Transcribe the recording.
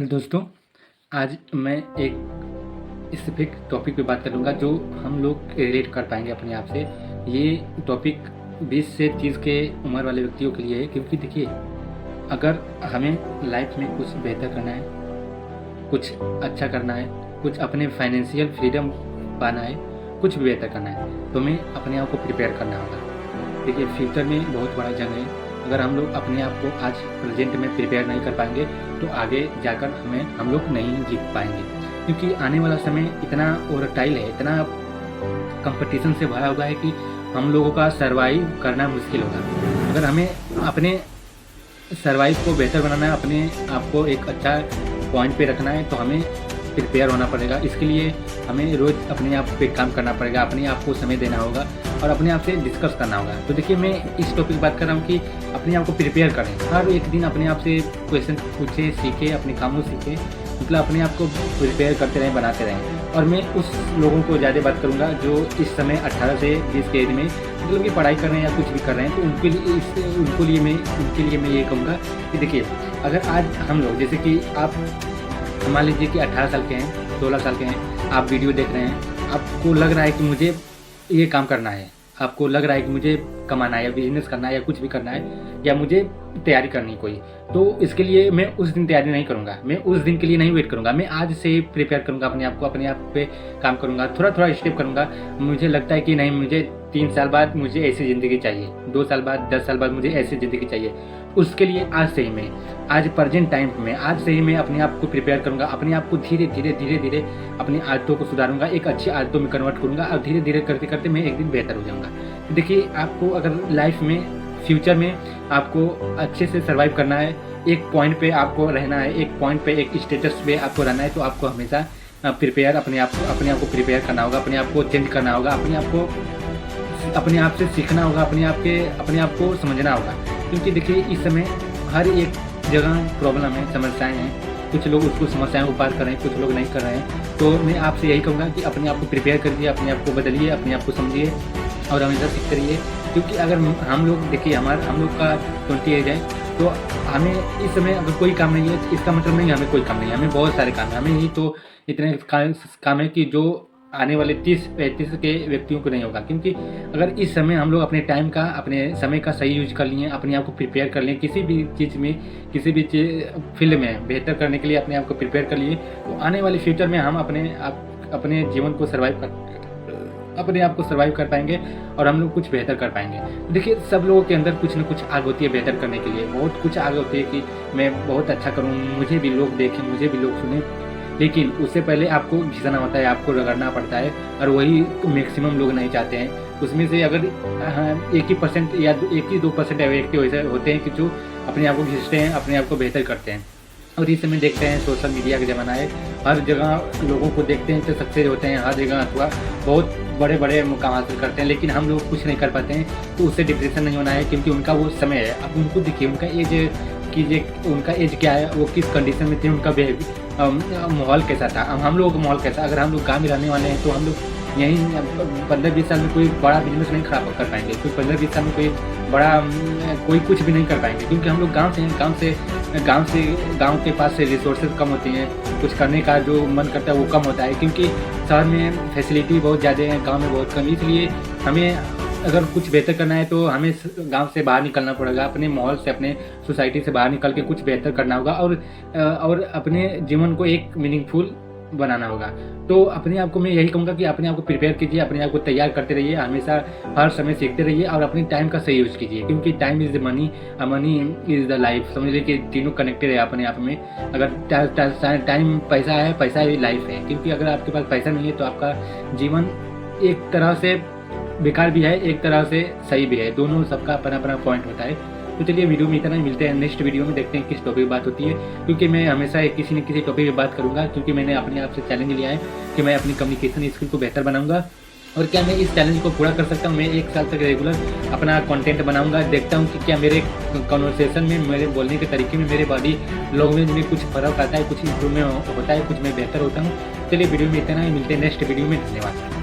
दोस्तों, आज मैं एक स्पेसिफिक टॉपिक पे बात करूँगा जो हम लोग रिलेट कर पाएँगे अपने आप से। ये टॉपिक 20 से 30 के उम्र वाले व्यक्तियों के लिए है, क्योंकि देखिए, अगर हमें लाइफ में कुछ बेहतर करना है, कुछ अच्छा करना है, कुछ अपने फाइनेंशियल फ्रीडम पाना है, कुछ भी बेहतर करना है, तो हमें अपने आप को प्रिपेयर करना होगा। देखिए, फ्यूचर में बहुत बड़ा जंग है। अगर हम लोग अपने आप को आज प्रेजेंट में प्रिपेयर नहीं कर पाएंगे तो आगे जाकर हम लोग नहीं जीत पाएंगे, क्योंकि आने वाला समय इतना वोलेटाइल है, इतना कंपटीशन से भरा हुआ है कि हम लोगों का सर्वाइव करना मुश्किल होगा। अगर हमें अपने सर्वाइव को बेहतर बनाना है, अपने आप को एक अच्छा पॉइंट पे रखना है, तो हमें प्रिपेयर होना पड़ेगा। इसके लिए हमें रोज़ अपने आप पे काम करना पड़ेगा, अपने आप को समय देना होगा और अपने आप से डिस्कस करना होगा। तो देखिए, मैं इस टॉपिक बात कर रहा हूँ कि अपने आप को प्रिपेयर करें। हर एक दिन अपने आप से क्वेश्चन पूछे, सीखे, अपने कामों सीखे, मतलब अपने आप को प्रिपेयर करते रहें, बनाते रहें। और मैं उस लोगों को ज़्यादा बात करूँगा जो इस समय 18 से 20 के एज में मतलब कि पढ़ाई कर रहे हैं या कुछ भी कर रहे हैं, तो उनके लिए मैं ये कहूँगा कि देखिए, अगर आज हम लोग, जैसे कि आप मान लीजिए कि 18 साल के हैं, 16 साल के हैं, आप वीडियो देख रहे हैं, आपको लग रहा है कि मुझे ये काम करना है, आपको लग रहा है कि मुझे कमाना है या बिजनेस करना है या कुछ भी करना है या मुझे तैयारी करनी कोई, तो इसके लिए मैं उस दिन तैयारी नहीं करूँगा, मैं उस दिन के लिए नहीं वेट करूँगा। मैं आज से प्रिपेयर करूँगा अपने आप को, अपने आप पे काम करूँगा, थोड़ा थोड़ा स्टेप करूँगा। मुझे लगता है कि नहीं, मुझे 3 साल बाद मुझे ऐसी ज़िंदगी चाहिए, 2 साल बाद, 10 साल बाद मुझे ऐसी ज़िंदगी चाहिए। उसके लिए आज से ही मैं, आज प्रेजेंट टाइम में, आज से ही मैं अपने आप को प्रिपेयर करूँगा, अपने आप को धीरे धीरे अपनी आदतों को सुधारूँगा, एक अच्छी आदतों में कन्वर्ट करूँगा और धीरे धीरे करते करते मैं एक दिन बेहतर हो जाऊँगा। देखिए, आपको अगर लाइफ में, फ्यूचर में आपको अच्छे से सर्वाइव करना है, एक पॉइंट पे आपको रहना है, एक पॉइंट पे, एक स्टेटस पे आपको रहना है, तो आपको हमेशा प्रिपेयर अपने आप को प्रिपेयर करना होगा, अपने आप को चेंज करना होगा, अपने आप से सीखना होगा, अपने आप को समझना होगा। क्योंकि देखिए, इस समय हर एक जगह प्रॉब्लम है, समस्याएं हैं। कुछ लोग उसको समस्याओं को पार कर रहे हैं, कुछ लोग नहीं कर रहे हैं। तो मैं आपसे यही कहूँगा कि अपने आप को प्रिपेयर करिए, अपने आप को बदलिए, अपने आप को समझिए और हमेशा सीखते रहिए। क्योंकि अगर हम लोग देखिए, हम लोग का 20 एज है, तो हमें इस समय अगर कोई काम नहीं है, इसका मतलब नहीं हमें कोई काम नहीं है, हमें बहुत सारे काम है। हमें ही तो इतने काम है कि जो आने वाले 30-35 के व्यक्तियों को नहीं होगा। क्योंकि अगर इस समय हम लोग अपने टाइम का, अपने समय का सही यूज कर लिए, अपने आप को प्रिपेयर कर लें, किसी भी चीज़ में, किसी भी फील्ड में बेहतर करने के लिए अपने आप को प्रिपेयर कर लिए, तो आने वाले फ्यूचर में हम अपने जीवन को अपने आप को सर्वाइव कर पाएंगे और हम लोग कुछ बेहतर कर पाएंगे। देखिए, सब लोगों के अंदर कुछ न कुछ आग होती है बेहतर करने के लिए, बहुत कुछ आग होती है कि मैं बहुत अच्छा करूँ, मुझे भी लोग देखें, मुझे भी लोग सुने। लेकिन उससे पहले आपको घिसना होता है, आपको रगड़ना पड़ता है, और वही मैक्सिमम लोग नहीं चाहते हैं। उसमें से अगर 1% या 1-2% व्यक्ति ऐसे होते हैं कि जो अपने आप को घिसते हैं, अपने आप को बेहतर करते हैं। और इस समय देखते हैं, सोशल मीडिया का ज़माना है, हर जगह लोगों को देखते हैं तो सक्सेस होते हैं, हर जगह अथवा बहुत बड़े बड़े मुकाम हासिल करते हैं, लेकिन हम लोग कुछ नहीं कर पाते हैं। तो उससे डिप्रेशन नहीं होना है, क्योंकि उनका वो समय है। अब उनको देखिए, उनका एज क्या है, वो किस कंडीशन में थे, उनका माहौल कैसा था, हम लोगों का माहौल कैसा। अगर हम लोग गाँव में रहने वाले हैं तो हम लोग यहीं 15-20 साल में कोई बड़ा बिजनेस नहीं खड़ा कर पाएंगे, कोई 15-20 साल में कोई कुछ भी नहीं कर पाएंगे, क्योंकि हम लोग गाँव से हैं। गाँव के पास से रिसोर्सेज कम होती हैं, कुछ करने का जो मन करता है वो कम होता है, क्योंकि शहर में फैसिलिटी बहुत ज़्यादा है, गाँव में बहुत कम। इसलिए हमें अगर कुछ बेहतर करना है तो हमें गांव से बाहर निकलना पड़ेगा, अपने माहौल से, अपने सोसाइटी से बाहर निकल के कुछ बेहतर करना होगा और अपने जीवन को एक मीनिंगफुल बनाना होगा। तो अपने आप को मैं यही कहूँगा कि अपने आप को प्रिपेयर कीजिए, अपने आप को तैयार करते रहिए, हमेशा हर समय सीखते रहिए और अपने टाइम का सही यूज़ कीजिए, क्योंकि time is the money, money is the life. समझ लीजिए कि तीनों कनेक्टेड है अपने आप में। अगर टाइम पैसा है, पैसा ही लाइफ है। क्योंकि अगर आपके पास पैसा नहीं है तो आपका जीवन एक तरह से बेकार भी है, एक तरह से सही भी है, दोनों सबका अपना अपना पॉइंट होता है। तो चलिए, वीडियो में इतना ही, मिलते हैं नेक्स्ट वीडियो में, देखते हैं किस टॉपिक पे बात होती है। क्योंकि मैं हमेशा किसी न किसी टॉपिक पे बात करूंगा, क्योंकि मैंने अपने आप से चैलेंज लिया है कि मैं अपनी कम्युनिकेशन स्किल को बेहतर बनाऊंगा। और क्या मैं इस चैलेंज को पूरा कर सकता हूँ? मैं 1 साल तक रेगुलर अपना कंटेंट बनाऊंगा, देखता हूँ कि क्या मेरे कन्वर्सेशन में, मेरे बोलने के तरीके में, मेरे बॉडी लैंग्वेज में कुछ फर्क आता है, कुछ इंप्रूवमेंट होता है, कुछ मैं बेहतर होता हूँ। चलिए, वीडियो में इतना ही, मिलते हैं नेक्स्ट वीडियो में। धन्यवाद।